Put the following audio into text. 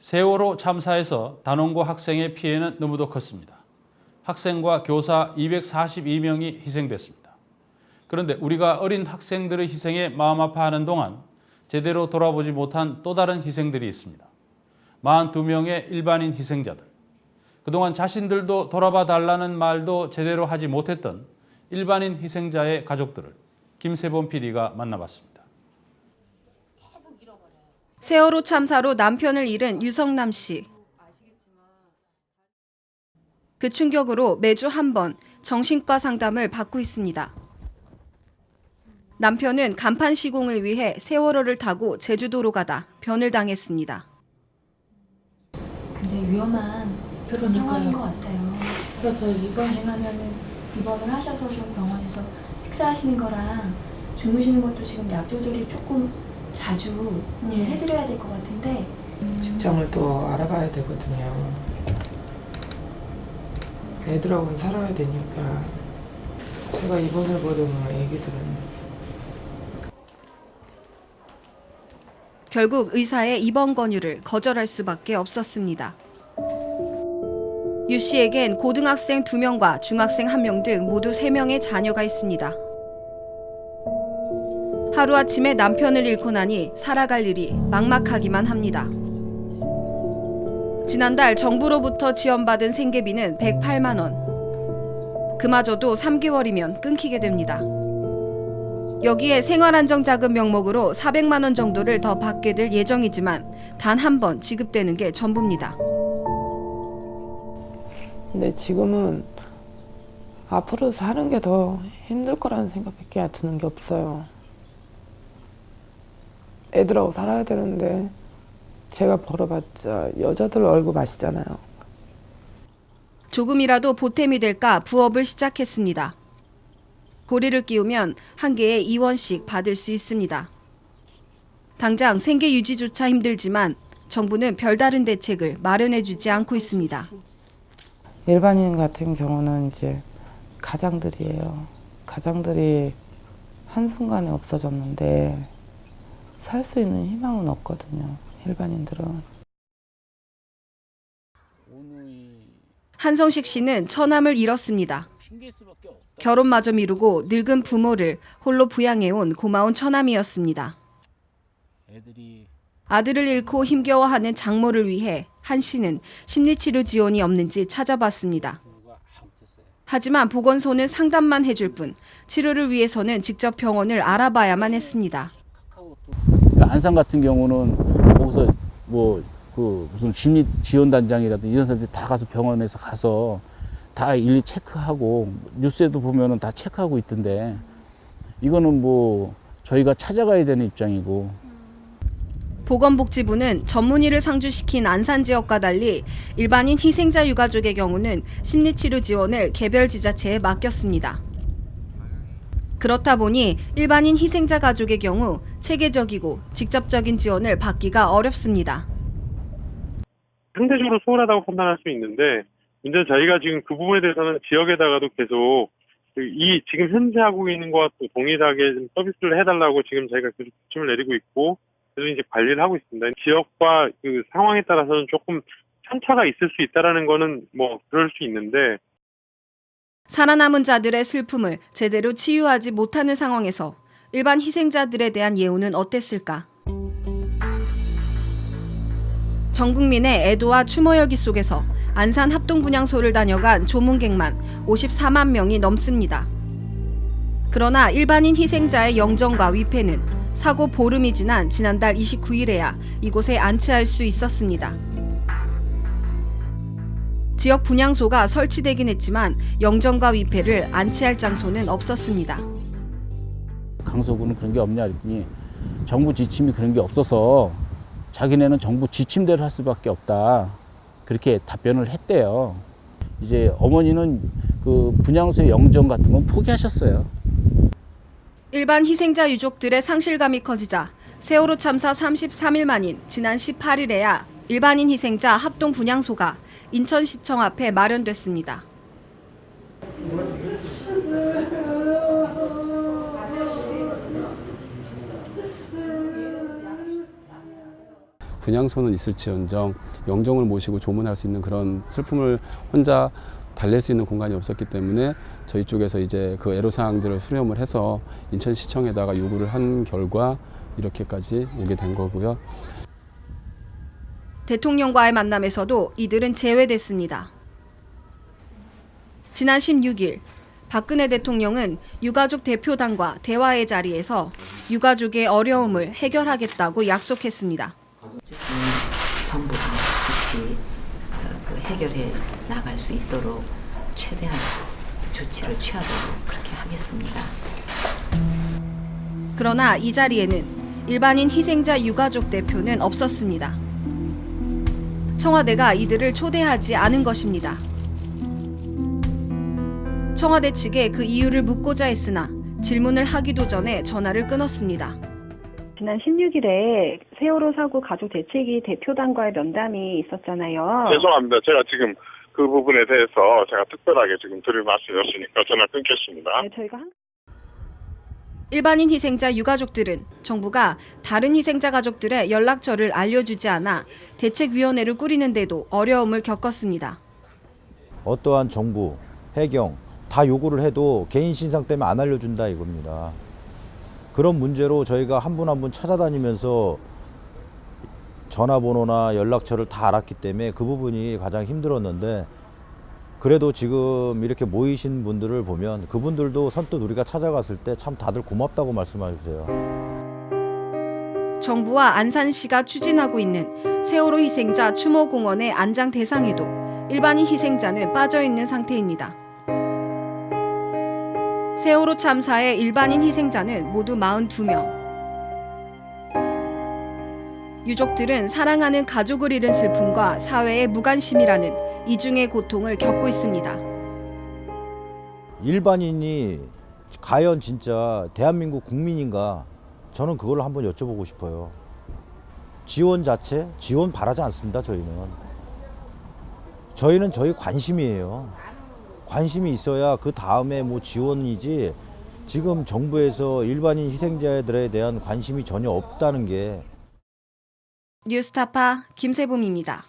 세월호 참사에서 단원고 학생의 피해는 너무도 컸습니다. 학생과 교사 242명이 희생됐습니다. 그런데 우리가 어린 학생들의 희생에 마음 아파하는 동안 제대로 돌아보지 못한 또 다른 희생들이 있습니다. 42명의 일반인 희생자들. 그동안 자신들도 돌아봐 달라는 말도 제대로 하지 못했던 일반인 희생자의 가족들을 김세범 PD가 만나봤습니다. 세월호 참사로 남편을 잃은 유성남 씨. 그 충격으로 매주 한 번 정신과 상담을 받고 있습니다. 남편은 간판 시공을 위해 세월호를 타고 제주도로 가다 변을 당했습니다. 굉장히 위험한 그런 상황인 것 같아요. 그래서 가능하면은 입원을 하셔서 좀 병원에서 식사하시는 거랑 주무시는 것도 지금 약 조절이 조금 자주 해드려야 될 것 같은데 직장을 또 알아봐야 되거든요. 애들하고는 살아야 되니까 제가 입원을 버리면 애기들은 결국 의사의 입원 권유를 거절할 수밖에 없었습니다. 유 씨에겐 고등학생 2명과 중학생 1명 등 모두 3명의 자녀가 있습니다. 하루아침에 남편을 잃고 나니 살아갈 일이 막막하기만 합니다. 지난달 정부로부터 지원받은 생계비는 108만 원. 그마저도 3개월이면 끊기게 됩니다. 여기에 생활안정자금 명목으로 400만 원 정도를 더 받게 될 예정이지만 단 한 번 지급되는 게 전부입니다. 근데 지금은 앞으로 사는 게 더 힘들 거라는 생각밖에 드는 게 없어요. 애들하고 살아야 되는데 제가 벌어봤자 여자들 월급 아시잖아요. 조금이라도 보탬이 될까 부업을 시작했습니다. 고리를 끼우면 한 개에 2원씩 받을 수 있습니다. 당장 생계 유지조차 힘들지만 정부는 별다른 대책을 마련해주지 않고 있습니다. 일반인 같은 경우는 이제 가장들이에요. 가장들이 한순간에 없어졌는데 살 수 있는 희망은 없거든요. 일반인들은. 한성식 씨는 처남을 잃었습니다. 결혼마저 미루고 늙은 부모를 홀로 부양해온 고마운 처남이었습니다. 아들을 잃고 힘겨워하는 장모를 위해 한 씨는 심리치료 지원이 없는지 찾아봤습니다. 하지만 보건소는 상담만 해줄 뿐 치료를 위해서는 직접 병원을 알아봐야만 했습니다. 안산 같은 경우는 거기서 무슨 심리 지원단장이라든지 이런 사람들이 다 가서 병원에서 가서 다 일일이 체크하고 뉴스에도 보면은 다 체크하고 있던데 이거는 저희가 찾아가야 되는 입장이고. 보건복지부는 전문의를 상주시킨 안산 지역과 달리 일반인 희생자 유가족의 경우는 심리치료 지원을 개별 지자체에 맡겼습니다. 그렇다 보니 일반인 희생자 가족의 경우 체계적이고 직접적인 지원을 받기가 어렵습니다. 상대적으로 소홀하다고 판단할 수 있는데 문제는 저희가 지금 그 부분에 대해서는 지역에다가도 계속 이 지금 현재 하고 있는 것과 또 동일하게 좀 서비스를 해달라고 지금 저희가 계속 지침을 내리고 있고 그래서 이제 관리를 하고 있습니다. 지역과 그 상황에 따라서는 조금 편차가 있을 수 있다라는 거는 그럴 수 있는데 살아남은 자들의 슬픔을 제대로 치유하지 못하는 상황에서 일반 희생자들에 대한 예우는 어땠을까? 전 국민의 애도와 추모 열기 속에서 안산 합동분향소를 다녀간 조문객만 54만 명이 넘습니다. 그러나 일반인 희생자의 영정과 위패는 사고 보름이 지난 지난달 29일에야 이곳에 안치할 수 있었습니다. 지역 분향소가 설치되긴 했지만 영정과 위패를 안치할 장소는 없었습니다. 강서구는 그런 게 없냐 그랬더니 정부 지침이 그런 게 없어서 자기네는 정부 지침대로 할 수밖에 없다. 그렇게 답변을 했대요. 이제 어머니는 그 분향소의 영정 같은 건 포기하셨어요. 일반 희생자 유족들의 상실감이 커지자 세월호 참사 33일 만인 지난 18일에야 일반인 희생자 합동 분향소가 인천시청 앞에 마련됐습니다. 분향소는 있을지언정 영정을 모시고 조문할 수 있는 그런 슬픔을 혼자 달랠 수 있는 공간이 없었기 때문에 저희 쪽에서 이제 그 애로사항들을 수렴을 해서 인천시청에다가 요구를 한 결과 이렇게까지 오게 된 거고요. 대통령과의 만남에서도 이들은 제외됐습니다. 지난 16일 박근혜 대통령은 유가족 대표단과 대화의 자리에서 유가족의 어려움을 해결하겠다고 약속했습니다. 정부가 같이 그 해결해 나갈 수 있도록 최대한 조치를 취하도록 그렇게 하겠습니다. 그러나 이 자리에는 일반인 희생자 유가족 대표는 없었습니다. 청와대가 이들을 초대하지 않은 것입니다. 청와대 측에 그 이유를 묻고자 했으나 질문을 하기도 전에 전화를 끊었습니다. 지난 16일에 세월호 사고 가족 대책위 대표단과의 면담이 있었잖아요. 죄송합니다. 제가 지금 그 부분에 대해서 제가 특별하게 지금 드릴 말씀이 없으니까 전화 끊겠습니다. 네, 저희가 일반인 희생자 유가족들은 정부가 다른 희생자 가족들의 연락처를 알려주지 않아 대책위원회를 꾸리는데도 어려움을 겪었습니다. 어떠한 정부, 해경 다 요구를 해도 개인 신상 때문에 안 알려준다 이겁니다. 그런 문제로 저희가 한 분 한 분 찾아다니면서 전화번호나 연락처를 다 알았기 때문에 그 부분이 가장 힘들었는데 그래도 지금 이렇게 모이신 분들을 보면 그분들도 선뜻 우리가 찾아갔을 때 참 다들 고맙다고 말씀하세요. 정부와 안산시가 추진하고 있는 세월호 희생자 추모공원의 안장 대상에도 일반인 희생자는 빠져 있는 상태입니다. 세월호 참사의 일반인 희생자는 모두 42명. 유족들은 사랑하는 가족을 잃은 슬픔과 사회의 무관심이라는 이중의 고통을 겪고 있습니다. 일반인이 과연 진짜 대한민국 국민인가 저는 그걸 한번 여쭤보고 싶어요. 지원 자체? 지원 바라지 않습니다. 저희는 저희 관심이에요. 관심이 있어야 그 다음에 뭐 지원이지 지금 정부에서 일반인 희생자들에 대한 관심이 전혀 없다는 게 뉴스타파 김세범입니다.